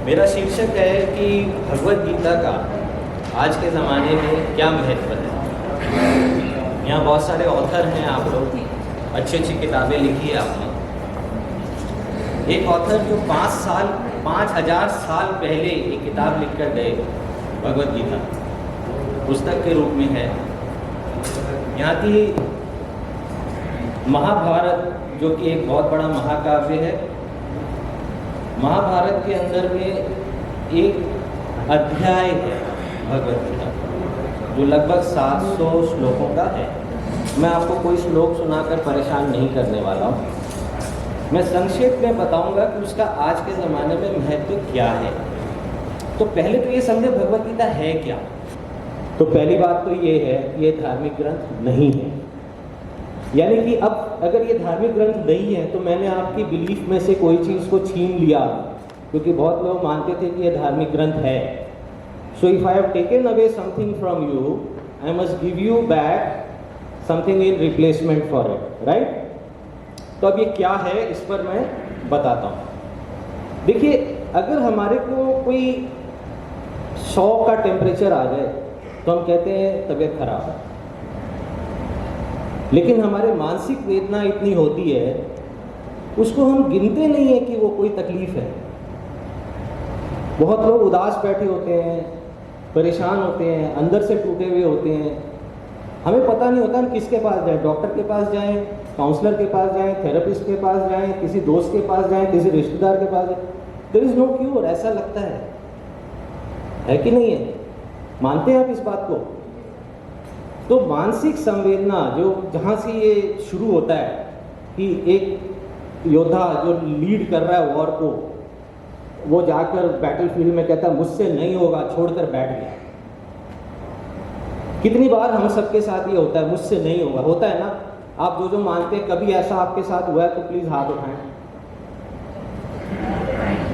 मेरा शीर्षक है कि भगवद गीता का आज के ज़माने में क्या महत्व है। यहाँ बहुत सारे ऑथर हैं, आप लोग अच्छी अच्छी किताबें लिखी है आपने। एक ऑथर जो 5,000 साल पहले एक किताब लिख कर गए, भगवद गीता पुस्तक के रूप में है। यहाँ की महाभारत जो कि एक बहुत बड़ा महाकाव्य है, महाभारत के अंदर में एक अध्याय है भगवद गीता जो लगभग 700 श्लोकों का है। मैं आपको कोई श्लोक सुनाकर परेशान नहीं करने वाला हूँ, मैं संक्षेप में बताऊंगा कि उसका आज के ज़माने में महत्व क्या है। तो पहले तो ये समझे भगवद गीता है क्या। तो पहली बात तो ये है कि ये धार्मिक ग्रंथ नहीं है, यानी कि अब अगर ये धार्मिक ग्रंथ नहीं है तो मैंने आपकी बिलीफ में से कोई चीज़ को छीन लिया, क्योंकि बहुत लोग मानते थे कि ये धार्मिक ग्रंथ है। So if I have taken away something from you, I must give you back something in replacement for it, right. तो अब ये क्या है इस पर मैं बताता हूँ। देखिए, अगर हमारे को कोई 100 का टेम्परेचर आ जाए तो हम कहते हैं तबीयत खराब है, लेकिन हमारे मानसिक वेदना इतनी होती है उसको हम गिनते नहीं है कि वो कोई तकलीफ है। बहुत लोग उदास बैठे होते हैं, परेशान होते हैं, अंदर से टूटे हुए होते हैं। हमें पता नहीं होता हम किसके पास जाएं, डॉक्टर के पास जाएं, काउंसलर के पास जाएं, थेरेपिस्ट के पास जाएं, किसी दोस्त के पास जाएं, किसी रिश्तेदार के पास जाएं। देयर इज नो क्यूर, ऐसा लगता है कि नहीं है? मानते हैं आप इस बात को? तो मानसिक संवेदना जो जहाँ से ये शुरू होता है कि एक योद्धा जो लीड कर रहा है वॉर को, वो जाकर बैटलफील्ड में कहता है मुझसे नहीं होगा, छोड़कर बैठ गया। कितनी बार हम सबके साथ ये होता है, मुझसे नहीं होगा, होता है ना। आप जो मानते हैं, कभी ऐसा आपके साथ हुआ है तो प्लीज हाथ उठाएं।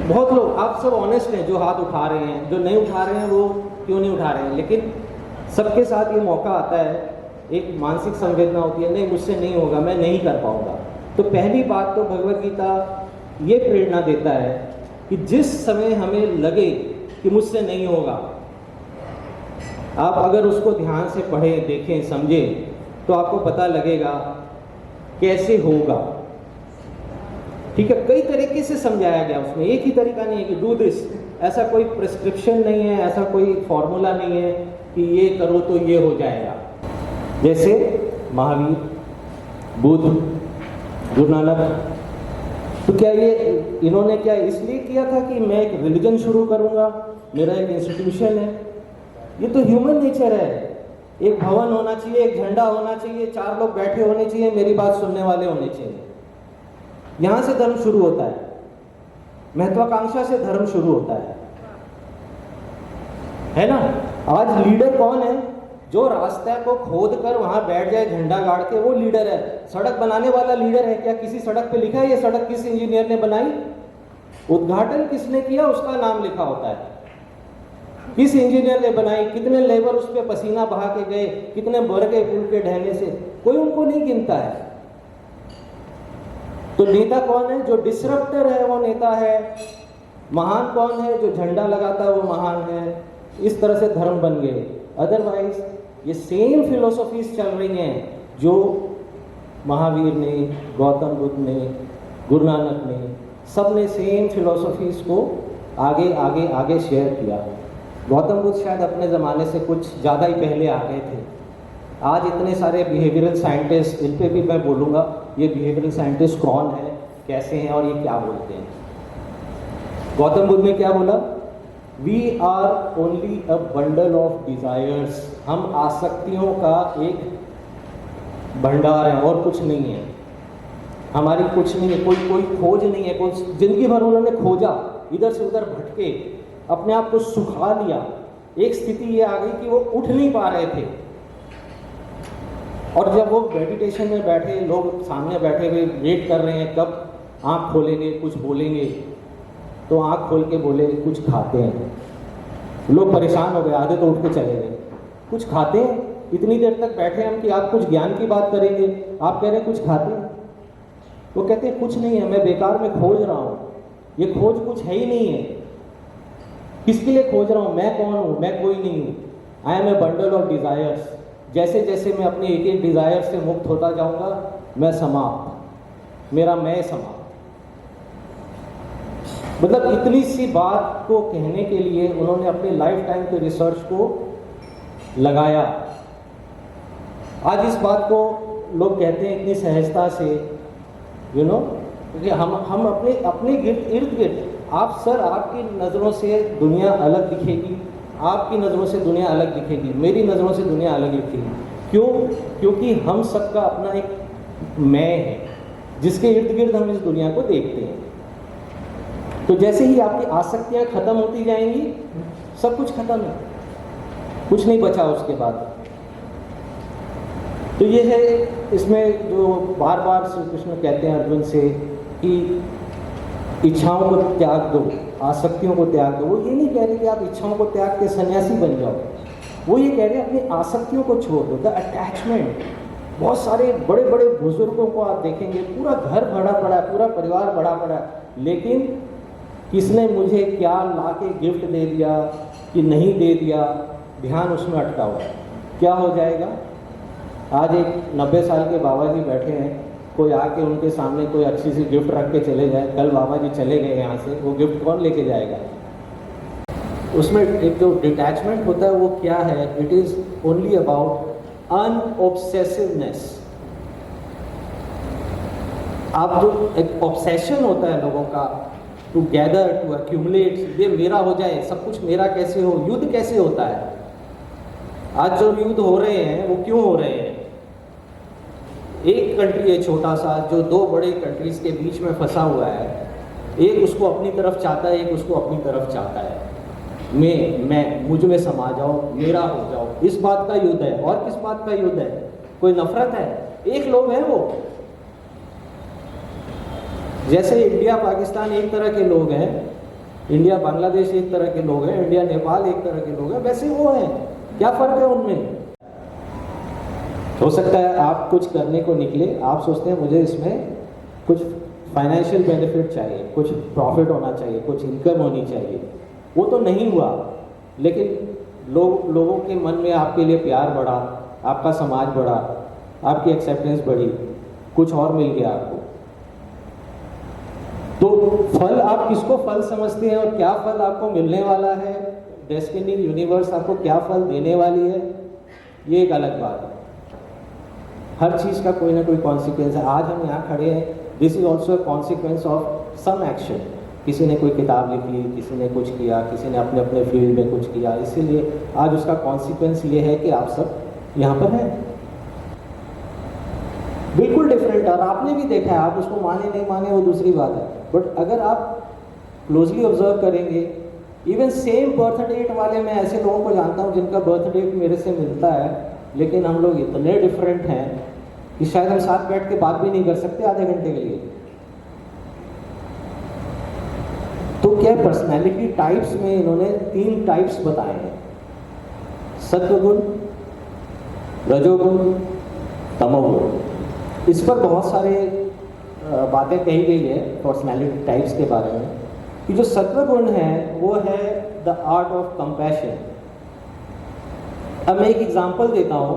बहुत लोग, आप सब ऑनेस्ट हैं जो हाथ उठा रहे हैं, जो नहीं उठा रहे हैं वो क्यों नहीं उठा रहे हैं, लेकिन सबके साथ ये मौका आता है, एक मानसिक संवेदना होती है, नहीं मुझसे नहीं होगा, मैं नहीं कर पाऊंगा। तो पहली बात तो भगवद गीता ये प्रेरणा देता है कि जिस समय हमें लगे कि मुझसे नहीं होगा, आप अगर उसको ध्यान से पढ़ें, देखें, समझें, तो आपको पता लगेगा कैसे होगा। ठीक है, कई तरीके से समझाया गया उसमें, एक ही तरीका नहीं है कि डू दिस, ऐसा कोई प्रिस्क्रिप्शन नहीं है, ऐसा कोई फॉर्मूला नहीं है कि ये करो तो ये हो जाएगा। जैसे महावीर, बुद्ध, गुरु नानक, तो क्या ये इन्होंने क्या इसलिए किया था कि मैं एक रिलीजन शुरू करूंगा, मेरा एक इंस्टीट्यूशन है? ये तो ह्यूमन नेचर है। एक भवन होना चाहिए, एक झंडा होना चाहिए, 4 लोग बैठे होने चाहिए, मेरी बात सुनने वाले होने चाहिए। यहां से धर्म शुरू होता है, महत्वाकांक्षा से धर्म शुरू होता है ना। आज लीडर कौन है? जो रास्ते को खोद कर वहां बैठ जाए झंडा गाड़ के, वो लीडर है। सड़क बनाने वाला लीडर है क्या? किसी सड़क पे लिखा है ये सड़क किस इंजीनियर ने बनाई? उद्घाटन किसने किया उसका नाम लिखा होता है, किस इंजीनियर ने बनाई, कितने लेबर उस पर पसीना बहा के गए, कितने मर गए पुल के ढहने से, कोई उनको नहीं गिनता है। तो नेता कौन है? जो डिसरप्टर है वो नेता है। महान कौन है? जो झंडा लगाता है वो महान है। इस तरह से धर्म बन गए। अदरवाइज ये सेम फिलोसॉफीज चल रही हैं जो महावीर ने, गौतम बुद्ध ने, गुरु नानक ने, सब ने सेम फिलोसॉफीज को आगे आगे आगे शेयर किया। गौतम बुद्ध शायद अपने ज़माने से कुछ ज़्यादा ही पहले आ गए थे। आज इतने सारे बिहेवियरल साइंटिस्ट, इन पे भी मैं बोलूँगा ये बिहेवियरल साइंटिस्ट कौन है, कैसे हैं और ये क्या बोलते हैं। गौतम बुद्ध ने क्या बोला? We are only a bundle of desires. हम आसक्तियों का एक भंडार है और कुछ नहीं है, हमारी कुछ नहीं है, कोई खोज नहीं है। कोई जिंदगी भर उन्होंने खोजा, इधर से उधर भटके, अपने आप को सुखा लिया। एक स्थिति ये आ गई कि वो उठ नहीं पा रहे थे, और जब वो मेडिटेशन में बैठे, लोग सामने बैठे हुए वेट कर रहे हैं कब आँख खोलेंगे, कुछ बोलेंगे, तो आँख खोल के बोले कुछ खाते हैं। लोग परेशान हो गए, आधे तो उठ के चले गए। कुछ खाते हैं? इतनी देर तक बैठे हम कि आप कुछ ज्ञान की बात करेंगे, आप कह रहे हैं कुछ खाते हैं। वो कहते हैं कुछ नहीं है, मैं बेकार में खोज रहा हूँ, ये खोज कुछ है ही नहीं है। किसके लिए खोज रहा हूँ? मैं कौन हूँ? मैं कोई नहीं हूँ। I am a bundle of desires. जैसे जैसे मैं अपने एक एक डिजायर से मुक्त होता जाऊंगा, मैं समाप्त, मेरा मैं समाप्त। मतलब इतनी सी बात को कहने के लिए उन्होंने अपने लाइफ टाइम के रिसर्च को लगाया। आज इस बात को लोग कहते हैं इतनी सहजता से, यू नो, क्योंकि हम अपने इर्द गिर्द, आप सर, आपकी नज़रों से दुनिया अलग दिखेगी, आपकी नज़रों से दुनिया अलग दिखेगी, मेरी नज़रों से दुनिया अलग दिखेगी। क्यों? क्योंकि हम सबका अपना एक मैं है जिसके इर्द गिर्द हम इस दुनिया को देखते हैं। तो जैसे ही आपकी आसक्तियां खत्म होती जाएंगी, सब कुछ खत्म है, कुछ नहीं बचा उसके बाद। तो ये है इसमें जो बार बार श्री कृष्ण कहते हैं अर्जुन से कि इच्छाओं को त्याग दो, आसक्तियों को त्याग दो। वो ये नहीं कह रहे कि आप इच्छाओं को त्याग के सन्यासी बन जाओ, वो ये कह रहे हैं अपनी आसक्तियों को छोड़ दो। The attachment. बहुत सारे बड़े बड़े बुजुर्गों को आप देखेंगे, पूरा घर भरा पड़ा है, पूरा परिवार भरा पड़ा है, लेकिन किसने मुझे क्या ला के गिफ्ट दे दिया कि नहीं दे दिया, ध्यान उसमें अटका हुआ है। क्या हो जाएगा? आज एक 90 साल के बाबा जी बैठे हैं, कोई आके उनके सामने कोई अच्छी सी गिफ्ट रख के चले जाए, कल बाबा जी चले गए यहाँ से, वो गिफ्ट कौन लेके जाएगा? उसमें एक जो डिटैचमेंट होता है वो क्या है? It is only about unobsessiveness. आप जो एक ऑब्सेशन होता है लोगों का, टू गैदर, टू एक्यूमुलेट, ये मेरा हो जाए, सब कुछ मेरा कैसे हो। युद्ध कैसे होता है? आज जो युद्ध हो रहे हैं वो क्यों हो रहे हैं? एक कंट्री है छोटा सा जो दो बड़े कंट्रीज के बीच में फंसा हुआ है, एक उसको अपनी तरफ चाहता है, एक उसको अपनी तरफ चाहता है। मैं मुझ में समा जाओ, मेरा हो जाओ, इस बात का युद्ध है। और किस बात का युद्ध है? कोई नफरत है? एक लोग हैं वो। जैसे इंडिया पाकिस्तान एक तरह के लोग हैं, इंडिया बांग्लादेश एक तरह के लोग हैं, इंडिया नेपाल एक तरह के लोग हैं, वैसे वो हैं। क्या फर्क है उनमें? हो सकता है आप कुछ करने को निकले, आप सोचते हैं मुझे इसमें कुछ फाइनेंशियल बेनिफिट चाहिए, कुछ प्रॉफिट होना चाहिए, कुछ इनकम होनी चाहिए, वो तो नहीं हुआ, लेकिन लोगों के मन में आपके लिए प्यार बढ़ा, आपका समाज बढ़ा, आपकी एक्सेप्टेंस बढ़ी, कुछ और मिल गया आपको। तो फल, आप किसको फल समझते हैं और क्या फल आपको मिलने वाला है, डेस्टिनी, यूनिवर्स आपको क्या फल देने वाली है, ये एक अलग बात है। हर चीज़ का कोई ना कोई कॉन्सिक्वेंस है। आज हम यहाँ खड़े हैं, this is also a consequence of some action. किसी ने कोई किताब लिखी, किसी ने कुछ किया, किसी ने अपने अपने फील्ड में कुछ किया, इसीलिए आज उसका कॉन्सिक्वेंस ये है कि आप सब यहाँ पर हैं। बिल्कुल डिफरेंट। और आपने भी देखा है, आप उसको माने नहीं माने वो दूसरी बात है, बट अगर आप क्लोजली ऑब्जर्व करेंगे, इवन सेम बर्थ डेट वाले, मैं ऐसे लोगों को जानता हूँ जिनका बर्थ डेट मेरे से मिलता है, लेकिन हम लोग इतने डिफरेंट हैं कि शायद हम साथ बैठ के बात भी नहीं कर सकते आधे घंटे के लिए। तो क्या पर्सनैलिटी टाइप्स में इन्होंने 3 टाइप्स बताए हैं, सत्वगुण, रजोगुण, तमोगुण। इस पर बहुत सारे बातें कही गई है पर्सनैलिटी टाइप्स के बारे में, कि जो सत्वगुण है वो है द आर्ट ऑफ कंपैशन। अब मैं एक एग्जाम्पल देता हूँ,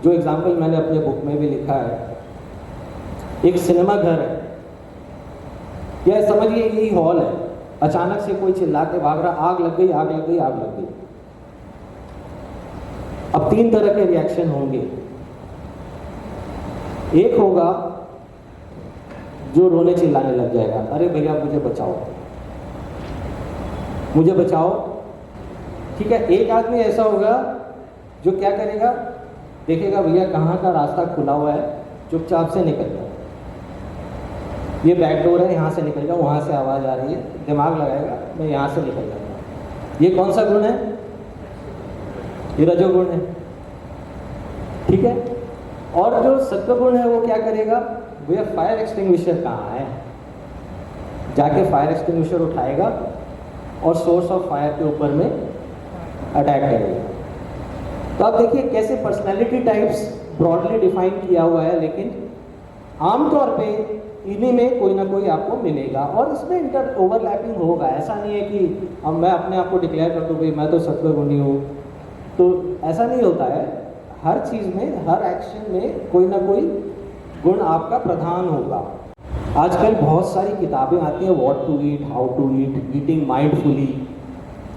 जो एग्जाम्पल मैंने अपने बुक में भी लिखा है। एक सिनेमा घर है, या समझिए यही हॉल है, अचानक से कोई चिल्ला के भाग रहा, आग लग गई, आग लग गई, आग लग गई। अब 3 तरह के रिएक्शन होंगे। एक होगा जो रोने चिल्लाने लग जाएगा, अरे भैया मुझे बचाओ, मुझे बचाओ। ठीक है। एक आदमी ऐसा होगा जो क्या करेगा, देखेगा भैया कहाँ का रास्ता खुला हुआ है, चुपचाप से निकल जाओ, ये बैक डोर है, यहाँ से निकल जाओ, वहाँ से आवाज़ आ रही है, दिमाग लगाएगा, मैं यहाँ से निकल जाऊँगा। ये कौन सा गुण है? ये रजोगुण है। ठीक है। और जो सत्वगुण है वो क्या करेगा, भैया फायर एक्सटिंग्विशर कहाँ है, जाके फायर एक्सटिंग्विशर उठाएगा और सोर्स ऑफ फायर के ऊपर में अटैक करेगा। तो आप देखिए कैसे पर्सनैलिटी टाइप्स ब्रॉडली डिफाइन किया हुआ है, लेकिन आमतौर पे इन्हीं में कोई ना कोई आपको मिलेगा, और इसमें इंटर ओवरलैपिंग होगा। ऐसा नहीं है कि अब मैं अपने आप को डिक्लेयर कर दूँ भाई मैं तो सत्वगुणी हूँ, तो ऐसा नहीं होता है। हर चीज़ में, हर एक्शन में कोई ना कोई गुण आपका प्रधान होगा। आजकल बहुत सारी किताबें आती हैं, what to eat, how to eat, eating mindfully,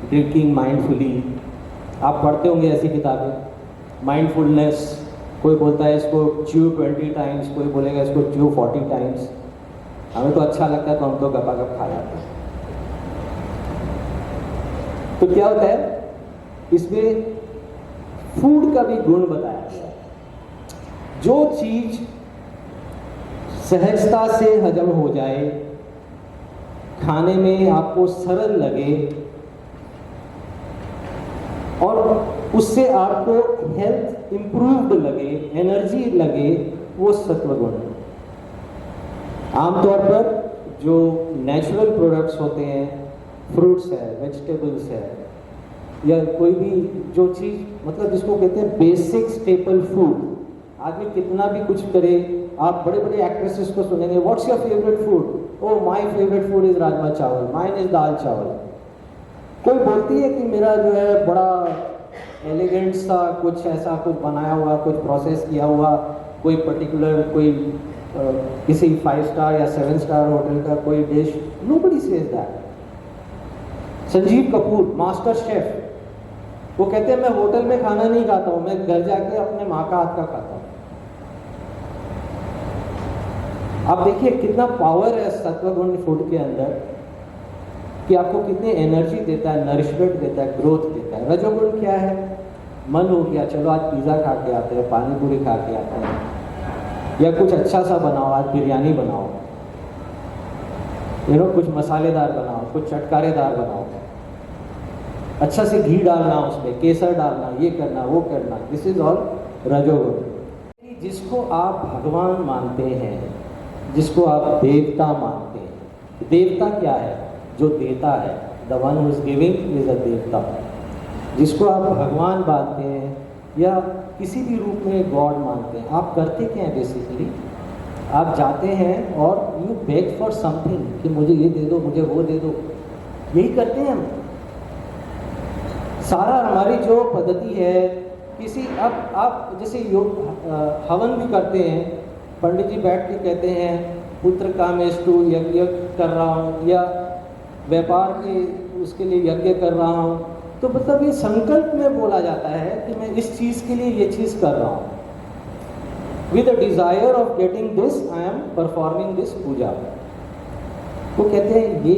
drinking mindfully. आप पढ़ते होंगे ऐसी किताबें। माइंडफुलनेस, कोई बोलता है इसको च्यू 20 टाइम्स, कोई बोलेगा इसको च्यू 40 टाइम्स। हमें तो अच्छा लगता है तो हम तो गपा-गप खा जाते हैं। तो क्या होता है, इसमें फूड का भी गुण बताया गया है। जो चीज सहजता से हजम हो जाए, खाने में आपको सरल लगे और उससे आपको हेल्थ इंप्रूव्ड लगे, एनर्जी लगे, वो सत्वगुण है। आमतौर पर जो नेचुरल प्रोडक्ट्स होते हैं, फ्रूट्स है, वेजिटेबल्स है, या कोई भी जो चीज़ मतलब जिसको कहते हैं बेसिक स्टेपल फूड, आदमी कितना भी कुछ करे, आप बड़े बड़े एक्ट्रेसेस को सुनेंगे, what's your favourite food? Oh my favourite food is rajma चावल, माइन इज दाल चावल। कोई बोलती है कि मेरा जो है बड़ा एलिगेंट सा कुछ ऐसा कुछ बनाया हुआ, कुछ प्रोसेस किया हुआ, कोई पर्टिकुलर कोई किसी 5 स्टार या 7 स्टार होटल का कोई dish, nobody says that. Sanjeev Kapoor master chef, वो कहते हैं मैं होटल में खाना नहीं खाता हूं, मैं घर जाके अपने माँ का हाथ का खाता हूं। आप देखिए कितना पावर है सत्वगुण फूड के अंदर, कि आपको कितनी एनर्जी देता है, नरिशमेंट देता है, ग्रोथ देता है। रजोगुण क्या है? मन हो गया, चलो आज पिज़्ज़ा खा के आते हैं, पानी पूरी खा के आते हैं, या कुछ अच्छा सा बनाओ, आज बिरयानी बनाओ, कुछ मसालेदार बनाओ, कुछ चटकारेदार बनाओ, अच्छा से घी डालना, उसमें केसर डालना, ये करना वो करना, दिस इज ऑल रजोगुण। जिसको आप भगवान मानते हैं, जिसको आप देवता मानते हैं, देवता क्या है? जो देता है, the one who is giving is a देवता। जिसको आप भगवान मानते हैं या किसी भी रूप में गॉड मानते हैं, आप करते क्या हैं बेसिकली? आप जाते हैं और यू बेग फॉर समथिंग, कि मुझे ये दे दो, मुझे वो दे दो, यही करते हैं हम। सारा हमारी जो पद्धति है, किसी अब आप जैसे योग हवन भी करते हैं, पंडित जी बैठ के कहते हैं पुत्र कामेष्टु यज्ञ कर रहा हूँ, या व्यापार के उसके लिए यज्ञ कर रहा हूँ, तो मतलब ये संकल्प में बोला जाता है कि मैं इस चीज़ के लिए ये चीज़ कर रहा हूँ, with the desire of getting this I am performing this puja. वो कहते हैं ये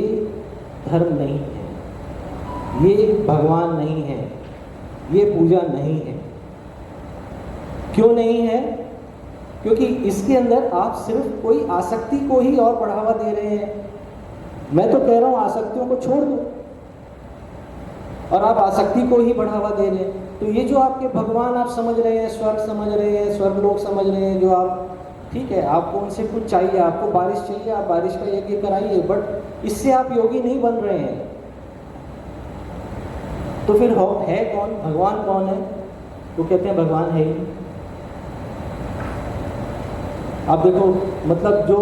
धर्म नहीं है, ये भगवान नहीं है, ये पूजा नहीं है। क्यों नहीं है? क्योंकि इसके अंदर आप सिर्फ कोई आसक्ति को ही और बढ़ावा दे रहे हैं। मैं तो कह रहा हूं आसक्तियों को छोड़ दो, और आप आसक्ति को ही बढ़ावा दे रहे हैं। तो ये जो आपके भगवान आप समझ रहे हैं, स्वर्ग समझ रहे हैं, स्वर्ग लोग समझ रहे हैं, जो आप, ठीक है, आपको उनसे कुछ चाहिए, आपको बारिश चाहिए, आप बारिश का यज्ञ कराइए, बट इससे आप योगी नहीं बन रहे हैं। तो फिर है कौन? भगवान कौन है? वो कहते हैं भगवान है ही। आप देखो, मतलब जो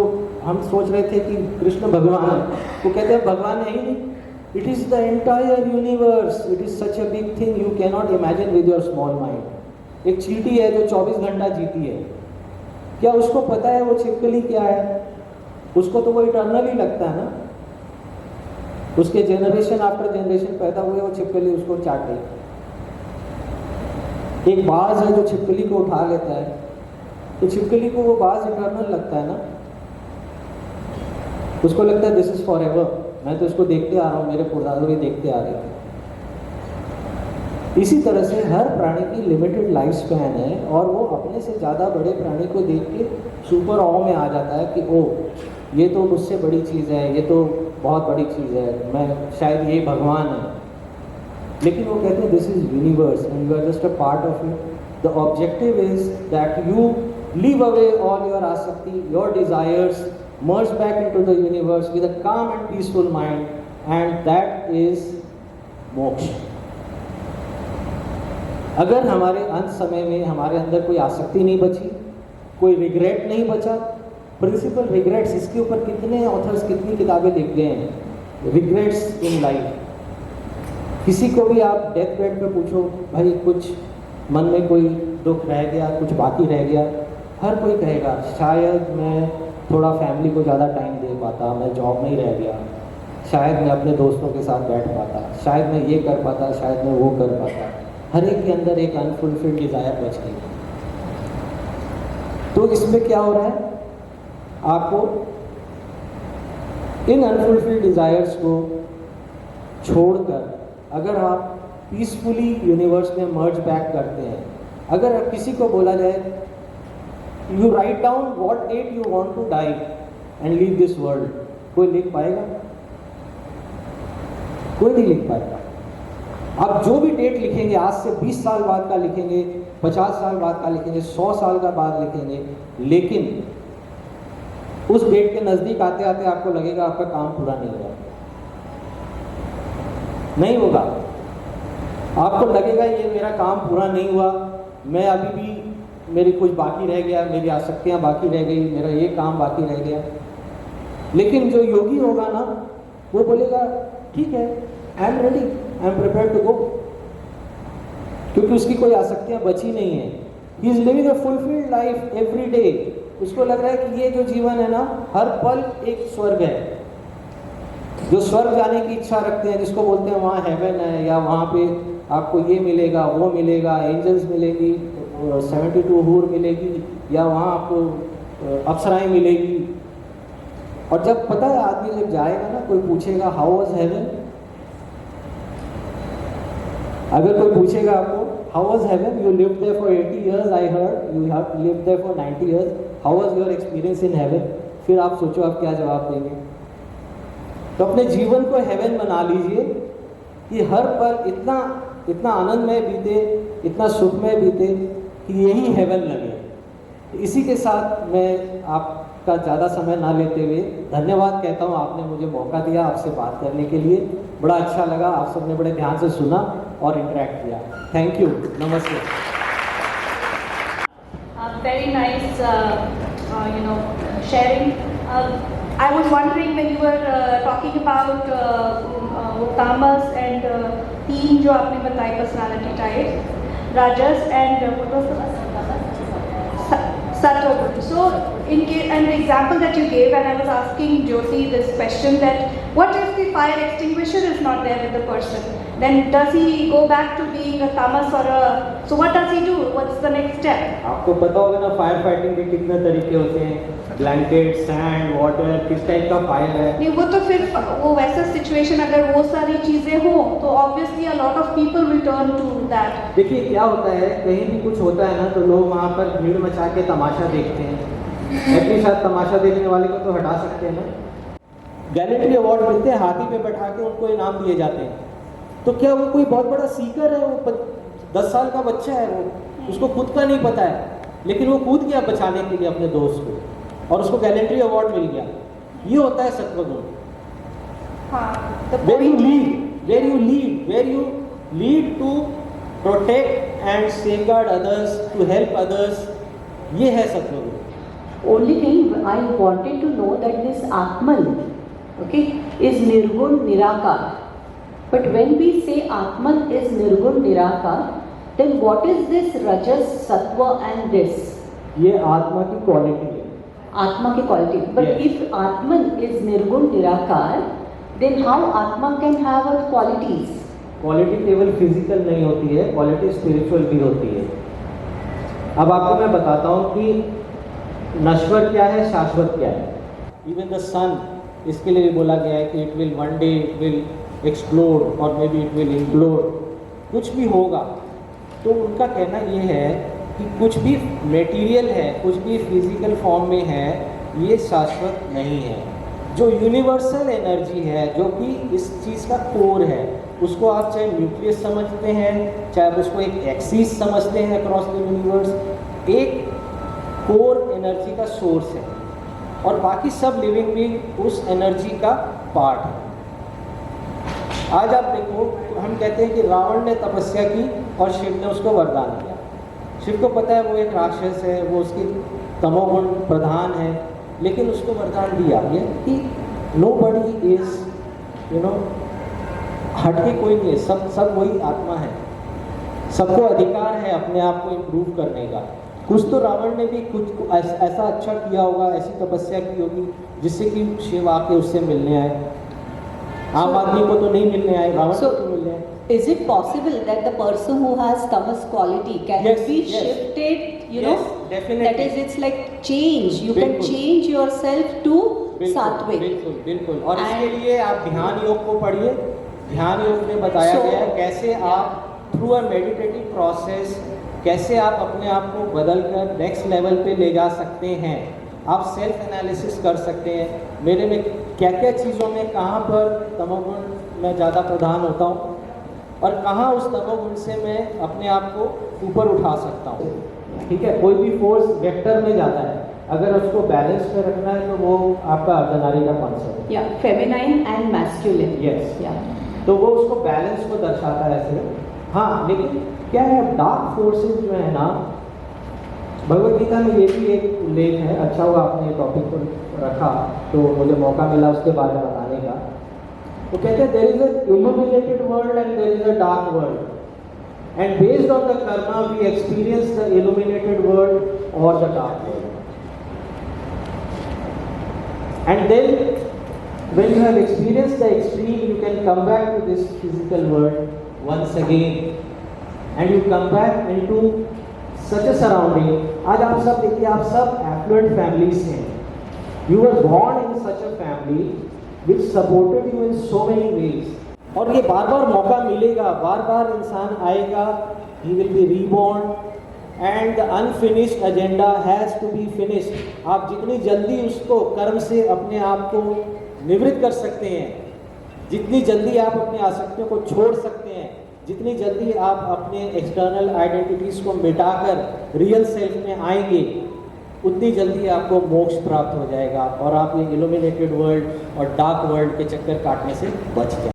हम सोच रहे थे कि कृष्ण भगवान है, वो कहते हैं भगवान है ही नहीं। It is the entire universe, it is such a big thing you can not imagine with your small mind. एक चींटी है जो 24 घंटा जीती है, क्या उसको पता है वो छिपकली क्या है? उसको तो वो इटर्नल ही लगता है ना। उसके जनरेशन आफ्टर जनरेशन पैदा हुए, वो छिपकली उसको चाट गई। एक बाज है जो छिपकली को उठा लेता है, तो छिपकली को वो बाज इटर्नल लगता है ना। उसको लगता है दिस इज फॉर एवर, मैं तो इसको देखते आ रहा हूँ, मेरे पुरदादा भी देखते आ रहे थे। इसी तरह से हर प्राणी की लिमिटेड लाइफ स्पैन है, और वो अपने से ज़्यादा बड़े प्राणी को देख के सुपर ऑ में आ जाता है कि ओ ये तो मुझसे बड़ी चीज़ है, ये तो बहुत बड़ी चीज़ है, मैं शायद ये भगवान है। लेकिन वो कहते हैं this is universe and you are just a part of it. The objective is that you leave away all your आसक्ति, your desires, merge back into the universe with a calm and peaceful mind, and that is moksha. अगर हमारे अंत समय में हमारे अंदर कोई आसक्ति नहीं बची, कोई रिग्रेट नहीं बचा, प्रिंसिपल रिग्रेट्स, इसके ऊपर कितने ऑथर्स कितनी किताबें लिख गए हैं, रिग्रेट्स इन लाइफ। किसी को भी आप डेथ बेड पे पूछो, भाई कुछ मन में कोई दुख रह गया, कुछ बाकी रह गया, हर कोई कहेगा शायद मैं थोड़ा फैमिली को ज़्यादा टाइम दे पाता, मैं जॉब में ही रह गया, शायद मैं अपने दोस्तों के साथ बैठ पाता, शायद मैं ये कर पाता, शायद मैं वो कर पाता। हर एक के अंदर एक अनफुलफिल्ड डिज़ायर बच गई। तो इसमें क्या हो रहा है, आपको इन अनफुलफिल्ड डिज़ायर्स को छोड़कर अगर आप पीसफुली यूनिवर्स में मर्ज बैक करते हैं, अगर किसी को बोला जाए you write down what date you want to die and leave this world, कोई लिख पाएगा? कोई नहीं लिख पाएगा। आप जो भी डेट लिखेंगे, आज से 20 साल बाद का लिखेंगे, 50 साल बाद का लिखेंगे, 100 साल का बाद लिखेंगे, लेकिन उस डेट के नज़दीक आते आते आपको लगेगा आपका काम पूरा नहीं हुआ, नहीं होगा। आपको लगेगा ये मेरा काम पूरा नहीं हुआ, मैं अभी भी मेरी कुछ बाकी रह गया, मेरी आसक्तियाँ बाकी रह गई, मेरा ये काम बाकी रह गया। लेकिन जो योगी होगा ना, वो बोलेगा ठीक है, I am ready, I am prepared to go, क्योंकि उसकी कोई आसक्तियाँ बची नहीं है। He is living a fulfilled life every day. उसको लग रहा है कि ये जो जीवन है ना, हर पल एक स्वर्ग है। जो स्वर्ग जाने की इच्छा रखते हैं, जिसको बोलते हैं वहाँ हेवन है, या वहाँ पे आपको ये मिलेगा, वो मिलेगा, एंजल्स मिलेगी, 72 हूर मिलेगी, या वहाँ आपको अप्सराएं मिलेगी। और जब पता है आदमी जब जाएगा ना, कोई पूछेगा हाउ वाज हेवन, अगर कोई पूछेगा आपको how was heaven, you lived there for 80 years, I heard you have lived there for 90 years, how was your experience in heaven, फिर आप सोचो आप क्या जवाब देंगे। तो अपने जीवन को हेवन बना लीजिए कि हर पल इतना इतना आनंदमय बीते, इतना सुखमय बीते कि यही हेवन लगे। इसी के साथ मैं आपका ज़्यादा समय ना लेते हुए धन्यवाद कहता हूँ, आपने मुझे मौका दिया आपसे बात करने के लिए, बड़ा अच्छा लगा, आप सबने बड़े ध्यान से सुना और इंटरेक्ट किया। थैंक यू, नमस्ते। Very nice, sharing. I was wondering when you were talking about tamas and तीन जो आपने बताई personality type, rajas and what was the sattva. So in case, and the example that you gave, and I was asking Jyoti this question, that what if the fire extinguisher is not there with the person? Then does he go back to being a tamas or a, so what does he do? What's the next step? आपको पता होगा ना fire fighting के कितने तरीके होते हैं, blanket, sand, water, किस टाइप का फायर है। नहीं, वो तो फिर वो वैसा सिचुएशन अगर वो सारी चीजें हो तो obviously a lot of people will turn to that. देखिए क्या होता है, कहीं भी कुछ होता है ना तो लोग वहाँ पर भीड़ मचा के तमाशा देखते हैं। एटलीस्ट शायद तमाशा देखने वाले को तो हटा सकते हैं ना। गैलेंट्री अवार्ड मिलते हैं, हाथी पे बैठा के उनको इनाम दिए जाते हैं। तो क्या वो कोई बहुत बड़ा सीकर है? वो 10 साल का बच्चा है, वो उसको खुद का नहीं पता है, लेकिन वो कूद गया बचाने के लिए अपने दोस्त को और उसको गैलेंट्री अवार्ड मिल गया। ये होता है सत्वगुण। Where you lead to protect and safeguard others, to help others, ये है सत्वगुण। Only thing I wanted to know that this Atman, okay, is Nirgun Nirakar. But when we say Atman is Nirgun Nirakar, then what is this Rajas, Sattva and this? ये आत्मा की quality है। Atma की quality. But Yes. if Atman is Nirgun Nirakar, then how Atma can have her qualities? Quality केवल physical नहीं होती है, quality spiritual भी होती है। अब आपको मैं बताता हूँ कि नश्वर क्या है, शाश्वत क्या है। इवन द सन, इसके लिए भी बोला गया है कि it will one day it will explode और maybe it will implode, कुछ भी होगा। तो उनका कहना ये है कि कुछ भी मटेरियल है, कुछ भी फिजिकल फॉर्म में है, ये शाश्वत नहीं है। जो यूनिवर्सल एनर्जी है, जो कि इस चीज़ का कोर है, उसको आप चाहे न्यूक्लियस समझते हैं, चाहे आप उसको एक एक्सिस समझते हैं अक्रॉस द यूनिवर्स, एक कोर एनर्जी का सोर्स है और बाकी सब लिविंग बीइंग उस एनर्जी का पार्ट है। आज आप देखो, हम कहते हैं कि रावण ने तपस्या की और शिव ने उसको वरदान दिया। शिव को पता है वो एक राक्षस है, वो उसकी तमोगुण प्रधान है, लेकिन उसको वरदान दिया ये कि नोबडी इज हटके कोई नहीं है, सब वही आत्मा है, सबको अधिकार है अपने आप को इम्प्रूव करने का। कुछ तो रावण ने भी कुछ ऐसा अच्छा किया होगा, ऐसी तपस्या की होगी जिससे कि शिव आके उससे मिलने आए। आम आदमी को तो नहीं मिलने आए, रावण को तो मिलने आए। Is it possible that the person who has tamas quality can Yes, be yes. shifted, you Yes, know? definitely. That is, it's like change. You can बिल्कुल। change yourself to बिल्कुल, सात्विक. बिल्कुल बिल्कुल। और And- इसके लिए आप ध्यान योग को पढ़िए। ध्यान योग में बताया So- गया है कैसे आप थ्रू अ मेडिटेटिव प्रोसेस कैसे आप अपने आप को बदल कर नेक्स्ट लेवल पे ले जा सकते हैं। आप सेल्फ एनालिसिस कर सकते हैं, मेरे में क्या क्या चीज़ों में कहाँ पर तमोगुण मैं ज़्यादा प्रधान होता हूँ और कहाँ उस तमोगुण से मैं अपने आप को ऊपर उठा सकता हूँ। ठीक है, कोई भी फोर्स वेक्टर में जाता है, अगर उसको बैलेंस में रखना है तो वो आपका अर्धनारी का कॉन्सेप्ट है। Yeah, feminine and masculine. Yes. Yeah. तो वो उसको बैलेंस को दर्शाता है सिर्फ। हाँ, लेकिन क्या है, डार्क फोर्सेस जो है ना, भगवद गीता में ये भी एक उल्लेख है। अच्छा हुआ आपने ये टॉपिक को रखा तो मुझे मौका मिला उसके बारे में बताने का। तो कहते हैं there is a illuminated world and there is a dark world and based on the karma we experience the illuminated world और the dark world and then when you have experienced the extreme, you can come back to this physical world once again and you come back into such a surrounding. आज आप सब देखिए, आप सब affluent families हैं, you were born in such a family which supported you in so many ways. और ये बार बार मौका मिलेगा, बार बार इंसान आएगा, he will be reborn and the unfinished agenda has to be finished. आप जितनी जल्दी उसको कर्म से अपने आप को निवृत्त कर सकते हैं, जितनी जल्दी आप अपनी आसक्तियों को छोड़ सकते हैं, जितनी जल्दी आप अपने एक्सटर्नल आइडेंटिटीज़ को मिटाकर रियल सेल्फ में आएंगे, उतनी जल्दी आपको मोक्ष प्राप्त हो जाएगा और आप ये इल्यूमिनेटेड वर्ल्ड और डार्क वर्ल्ड के चक्कर काटने से बच जाएंगे।